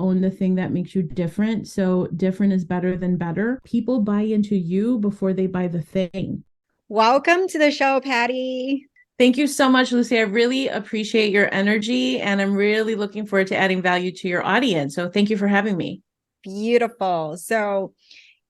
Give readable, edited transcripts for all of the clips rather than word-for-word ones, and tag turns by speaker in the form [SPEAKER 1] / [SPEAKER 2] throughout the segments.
[SPEAKER 1] own the thing that makes you different. So different is better than better. People buy into you before they buy the thing.
[SPEAKER 2] Welcome to the show, Patty.
[SPEAKER 1] Thank you so much, Lucy. I really appreciate your energy and I'm really looking forward to adding value to your audience. So thank you for having me.
[SPEAKER 2] Beautiful. So,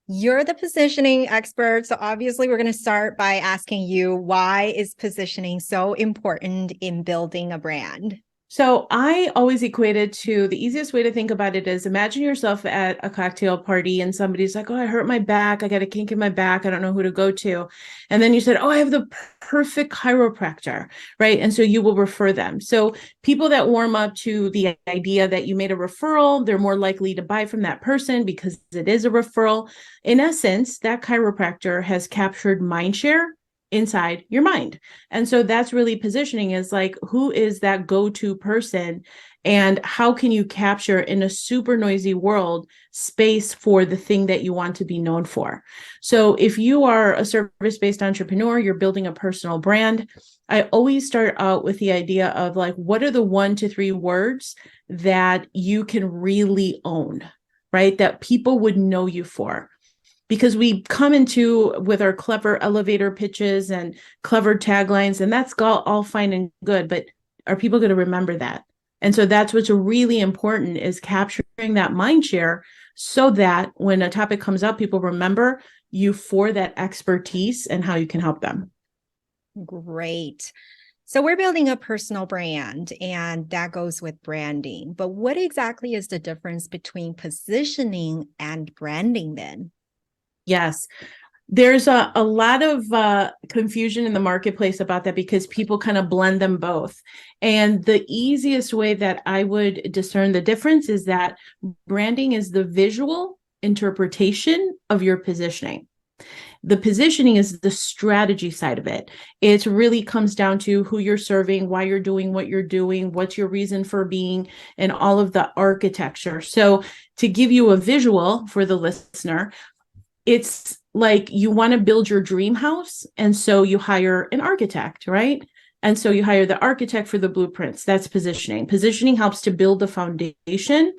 [SPEAKER 2] you're the positioning expert. So, obviously, we're going to start by asking you, why is positioning so important in building a brand?
[SPEAKER 1] So I always equated to the easiest way to think about it is imagine yourself at a cocktail party and somebody's like, oh, I hurt my back. I got a kink in my back. I don't know who to go to. And then you said, oh, I have the perfect chiropractor, right? And so you will refer them. So people that warm up to the idea that you made a referral, they're more likely to buy from that person because it is a referral. In essence, that chiropractor has captured mind share inside your mind. And so that's really positioning is like, who is that go-to person and how can you capture in a super noisy world space for the thing that you want to be known for? So if you are a service-based entrepreneur, you're building a personal brand, I always start out with the idea of like, what are the 1 to 3 words that you can really own, right? That people would know you for, because we come into with our clever elevator pitches and clever taglines, and that's all fine and good, but are people going to remember that? And so that's what's really important is capturing that mind share so that when a topic comes up, people remember you for that expertise and how you can help them.
[SPEAKER 2] Great. So, we're building a personal brand, and that goes with branding. But what exactly is the difference between positioning and branding then?
[SPEAKER 1] Yes. There's a lot of confusion in the marketplace about that because people kind of blend them both. And the easiest way that I would discern the difference is that branding is the visual interpretation of your positioning. The positioning is the strategy side of it. It really comes down to who you're serving, why you're doing what you're doing, what's your reason for being, and all of the architecture. So, to give you a visual for the listener, it's like you want to build your dream house. And so you hire an architect, right? And so you hire the architect for the blueprints. That's positioning. Positioning helps to build the foundation.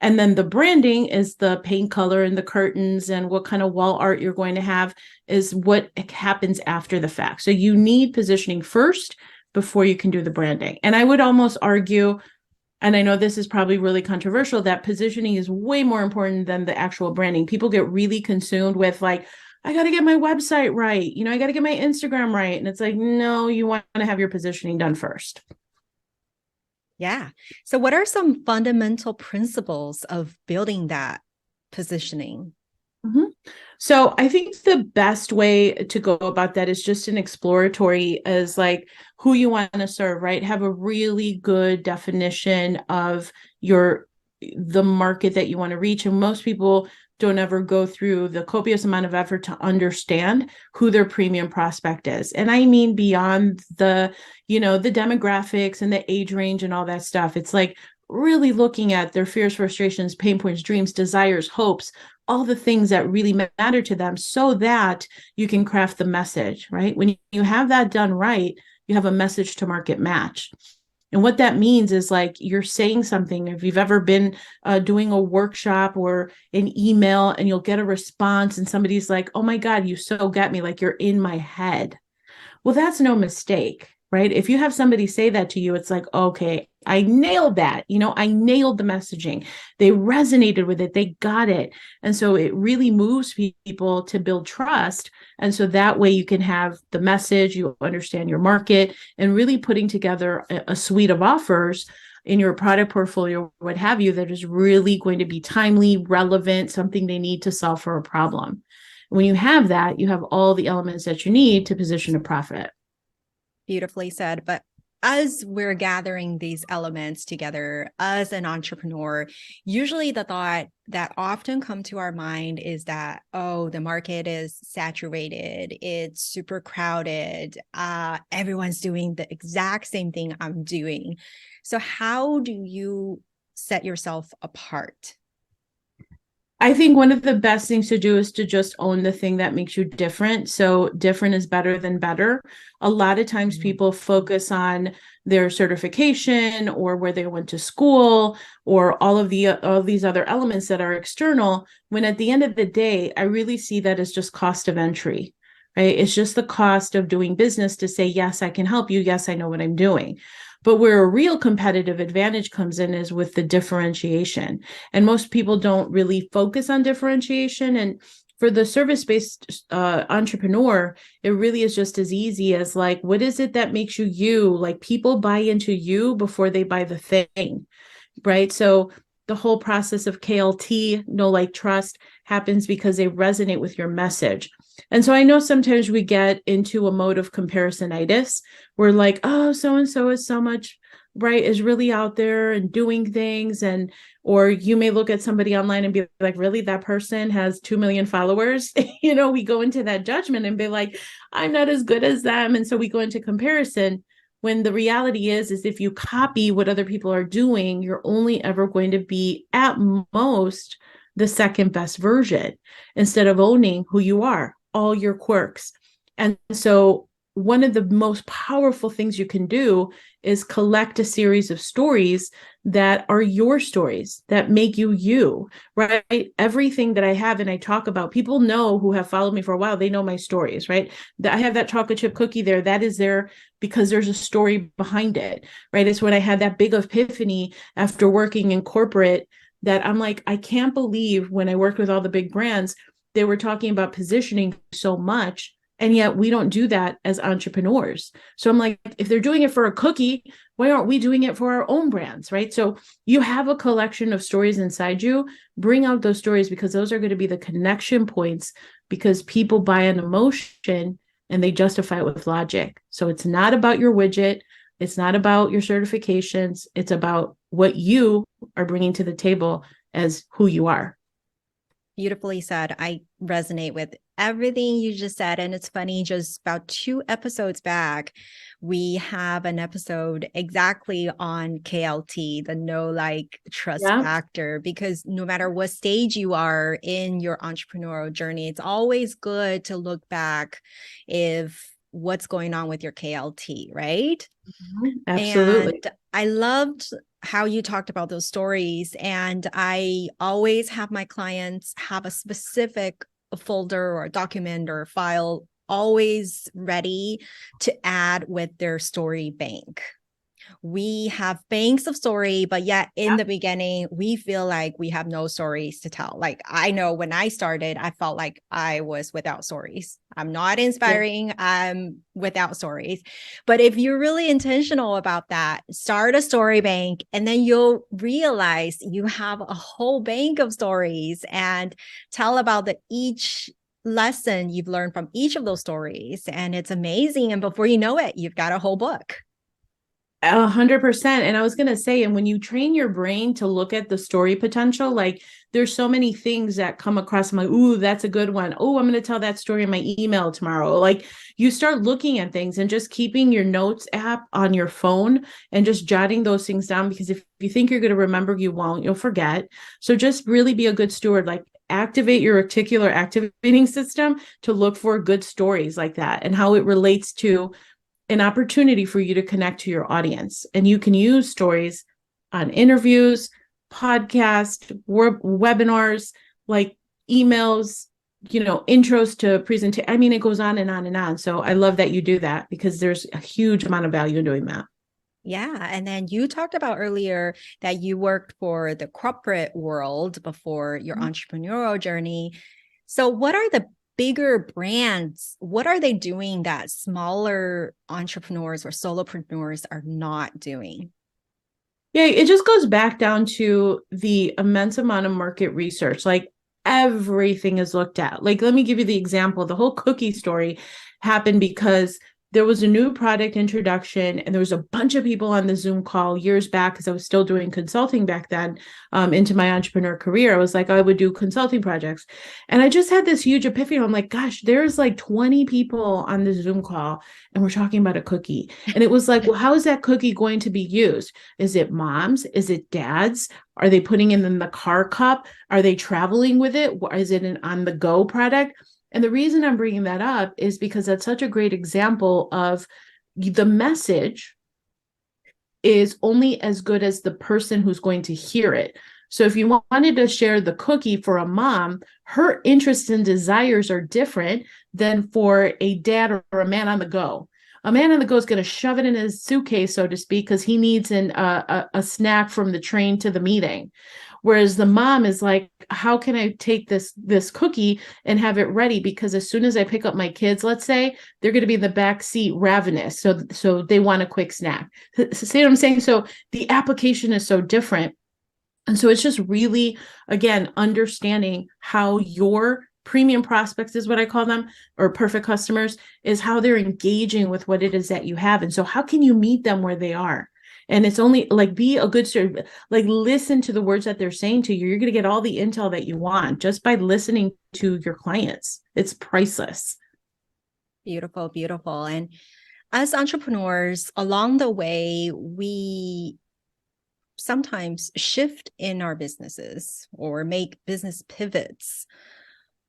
[SPEAKER 1] And then the branding is the paint color and the curtains and what kind of wall art you're going to have is what happens after the fact. So you need positioning first before you can do the branding. And I would almost argue, and I know this is probably really controversial, that positioning is way more important than the actual branding. People get really consumed with like, I got to get my website right. I got to get my Instagram right. And it's like, no, you want to have your positioning done first.
[SPEAKER 2] Yeah. So, what are some fundamental principles of building that positioning?
[SPEAKER 1] Mm-hmm. So I think the best way to go about that is just an exploratory as like who you want to serve, right? Have a really good definition of your the market that you want to reach. And most people don't ever go through the copious amount of effort to understand who their premium prospect is. And I mean beyond the demographics and the age range and all that stuff. It's like really looking at their fears, frustrations, pain points, dreams, desires, hopes, all the things that really matter to them so that you can craft the message, right? When you have that done right, you have a message to market match. And what that means is like you're saying something. If you've ever been doing a workshop or an email and you'll get a response and somebody's like, oh my God, you so get me, like you're in my head. Well, that's no mistake, right? If you have somebody say that to you, it's like, okay, I nailed that. I nailed the messaging. They resonated with it. They got it. And so it really moves people to build trust. And so that way you can have the message, you understand your market, and really putting together a suite of offers in your product portfolio, what have you, that is really going to be timely, relevant, something they need to solve for a problem. When you have that, you have all the elements that you need to position a profit.
[SPEAKER 2] Beautifully said. But as we're gathering these elements together as an entrepreneur, usually the thought that often come to our mind is that, oh, the market is saturated, it's super crowded, everyone's doing the exact same thing I'm doing. So how do you set yourself apart?
[SPEAKER 1] I think one of the best things to do is to just own the thing that makes you different. So different is better than better. A lot of times
[SPEAKER 2] Mhm.
[SPEAKER 1] people focus on their certification or where they went to school or all these other elements that are external, when at the end of the day, I really see that as just cost of entry. Right? It's just the cost of doing business to say, yes, I can help you. Yes, I know what I'm doing. But where a real competitive advantage comes in is with the differentiation. And most people don't really focus on differentiation. And for the service-based entrepreneur, it really is just as easy as like, what is it that makes you you? Like people buy into you before they buy the thing, right? So the whole process of KLT, know, like, trust, happens because they resonate with your message. And so I know sometimes we get into a mode of comparisonitis. We're like, oh, so and so is so much, right, is really out there and doing things. And, or you may look at somebody online and be like, really, that person has 2 million followers. We go into that judgment and be like, I'm not as good as them. And so we go into comparison, when the reality is if you copy what other people are doing, you're only ever going to be at most the second best version instead of owning who you are, all your quirks. And so one of the most powerful things you can do is collect a series of stories that are your stories that make you you, right? Everything that I have and I talk about, people know who have followed me for a while, they know my stories, right? I have that chocolate chip cookie there. That is there because there's a story behind it, right? It's when I had that big epiphany after working in corporate that I'm like, I can't believe when I worked with all the big brands, they were talking about positioning so much. And yet we don't do that as entrepreneurs. So I'm like, if they're doing it for a cookie, why aren't we doing it for our own brands? Right. So you have a collection of stories inside you. Bring out those stories because those are going to be the connection points because people buy an emotion and they justify it with logic. So it's not about your widget. It's not about your certifications. It's about what you are bringing to the table as who you are.
[SPEAKER 2] Beautifully said. I resonate with everything you just said. And it's funny, just about 2 episodes back, we have an episode exactly on KLT, the know, like, trust
[SPEAKER 1] Yeah.
[SPEAKER 2] factor, because no matter what stage you are in your entrepreneurial journey, it's always good to look back if what's going on with your KLT, right?
[SPEAKER 1] Absolutely.
[SPEAKER 2] And I loved how you talked about those stories. And I always have my clients have a specific folder or a document or a file always ready to add with their story bank. We have banks of story, but yet in the beginning, we feel like we have no stories to tell. Like, I know when I started, I felt like I was without stories. I'm not
[SPEAKER 1] Yeah.
[SPEAKER 2] inspiring. I'm without stories. But if you're really intentional about that, start a story bank, and then you'll realize you have a whole bank of stories and tell about each lesson you've learned from each of those stories. And it's amazing. And before you know it, you've got a whole book.
[SPEAKER 1] 100%. And I was going to say, and when you train your brain to look at the story potential, like there's so many things that come across my, ooh, that's a good one. Oh, I'm going to tell that story in my email tomorrow. Like you start looking at things and just keeping your notes app on your phone and just jotting those things down. Because if you think you're going to remember, you won't, you'll forget. So just really be a good steward, like activate your reticular activating system to look for good stories like that and how it relates to an opportunity for you to connect to your audience. And you can use stories on interviews, podcasts, webinars, like emails, intros to presentation. I mean, it goes on and on and on. So I love that you do that because there's a huge amount of value in doing that.
[SPEAKER 2] Yeah. And then you talked about earlier that you worked for the corporate world before your entrepreneurial journey. So, what are the bigger brands? What are they doing that smaller entrepreneurs or solopreneurs are not doing?
[SPEAKER 1] Yeah, it just goes back down to the immense amount of market research. Like everything is looked at. Like, let me give you the example. The whole cookie story happened because there was a new product introduction, and there was a bunch of people on the Zoom call years back because I was still doing consulting back then, into my entrepreneur career. I was like, I would do consulting projects. And I just had this huge epiphany. I'm like, gosh, there's like 20 people on the Zoom call, and we're talking about a cookie. And it was like, well, how is that cookie going to be used? Is it moms? Is it dads? Are they putting it in the car cup? Are they traveling with it? Is it an on the go product? And the reason I'm bringing that up is because that's such a great example of the message is only as good as the person who's going to hear it. So if you wanted to share the cookie for a mom, her interests and desires are different than for a dad or a man on the go. A man on the go is going to shove it in his suitcase, so to speak, because he needs a snack from the train to the meeting. Whereas the mom is like, how can I take this cookie and have it ready? Because as soon as I pick up my kids, let's say, they're going to be in the back seat ravenous. So they want a quick snack. See what I'm saying? So the application is so different. And so it's just really, again, understanding how your premium prospects is what I call them, or perfect customers, is how they're engaging with what it is that you have. And so how can you meet them where they are? And it's only like, be a good student, like listen to the words that they're saying to you. You're going to get all the intel that you want just by listening to your clients. It's priceless.
[SPEAKER 2] Beautiful, beautiful. And as entrepreneurs, along the way, we sometimes shift in our businesses or make business pivots.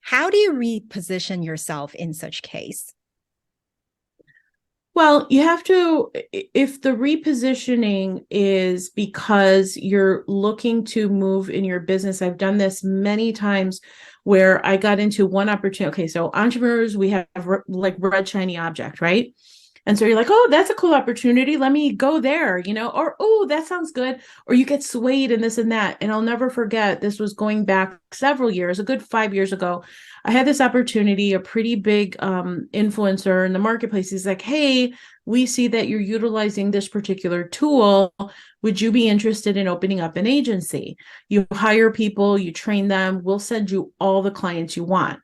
[SPEAKER 2] How do you reposition yourself in such case?
[SPEAKER 1] Well, you have to, if the repositioning is because you're looking to move in your business, I've done this many times where I got into one opportunity. Okay, so entrepreneurs, we have like red shiny object, right? And so you're like, oh, that's a cool opportunity. Let me go there, or, oh, that sounds good. Or you get swayed in this and that. And I'll never forget, this was going back several years, a good 5 years ago. I had this opportunity, a pretty big influencer in the marketplace. He's like, hey, we see that you're utilizing this particular tool. Would you be interested in opening up an agency? You hire people, you train them, we'll send you all the clients you want.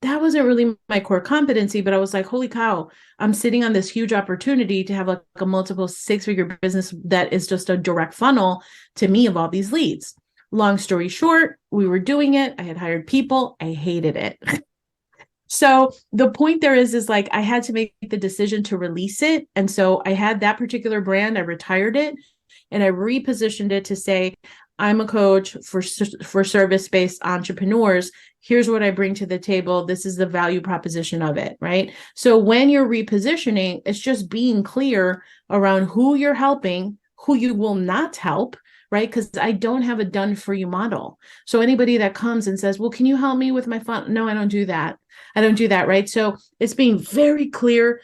[SPEAKER 1] That wasn't really my core competency, but I was like, holy cow, I'm sitting on this huge opportunity to have like a multiple six-figure business that is just a direct funnel to me of all these leads. Long story short, we were doing it. I had hired people. I hated it. So the point there is like, I had to make the decision to release it. And so I had that particular brand, I retired it, and I repositioned it to say, I'm a coach for service-based entrepreneurs. Here's what I bring to the table. This is the value proposition of it, right? So when you're repositioning, it's just being clear around who you're helping, who you will not help, right? Because I don't have a done for you model. So anybody that comes and says, well, can you help me with my fund? No, I don't do that. I don't do that, right? So it's being very clear,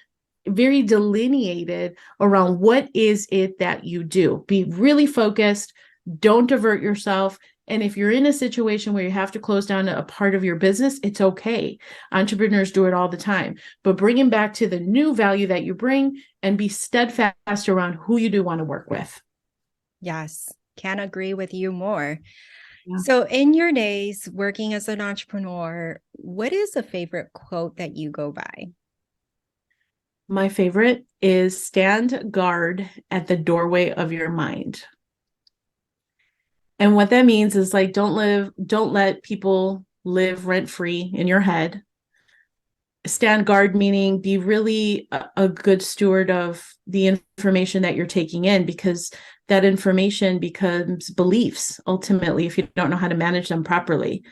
[SPEAKER 1] very delineated around what is it that you do. Be really focused. Don't divert yourself. And if you're in a situation where you have to close down a part of your business, it's okay. Entrepreneurs do it all the time. But bring it back to the new value that you bring and be steadfast around who you do want to work with.
[SPEAKER 2] Yes, can't agree with you more.
[SPEAKER 1] Yeah.
[SPEAKER 2] So, in your days working as an entrepreneur, what is a favorite quote that you go by?
[SPEAKER 1] My favorite is stand guard at the doorway of your mind. And what that means is like, don't let people live rent free in your head. Stand guard, meaning be really a good steward of the information that you're taking in, because that information becomes beliefs ultimately if you don't know how to manage them properly.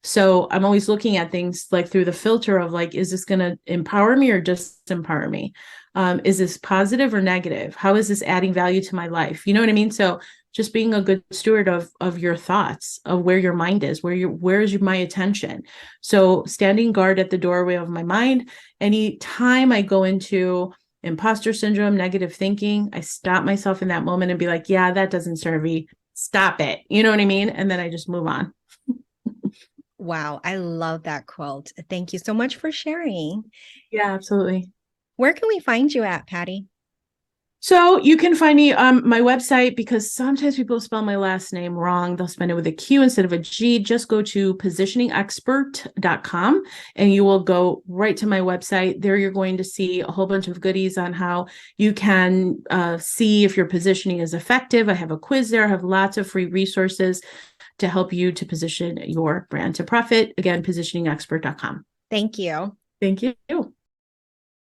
[SPEAKER 1] So I'm always looking at things like through the filter of like, is this going to empower me or disempower me? Is this positive or negative? How is this adding value to my life? You know what I mean? So just being a good steward of your thoughts, of where your mind is, where is my attention. So standing guard at the doorway of my mind. Anytime I go into imposter syndrome, negative thinking, I stop myself in that moment and be like, yeah, that doesn't serve me. Stop it. You know what I mean? And then I just move on.
[SPEAKER 2] Wow, I love that quote. Thank you so much for sharing.
[SPEAKER 1] Yeah, absolutely.
[SPEAKER 2] Where can we find you at, Patty?
[SPEAKER 1] So you can find me on my website, because sometimes people spell my last name wrong. They'll spell it with a Q instead of a G. Just go to positioningexpert.com and you will go right to my website. There you're going to see a whole bunch of goodies on how you can see if your positioning is effective. I have a quiz there. I have lots of free resources to help you to position your brand to profit. Again, positioningexpert.com.
[SPEAKER 2] Thank you.
[SPEAKER 1] Thank you.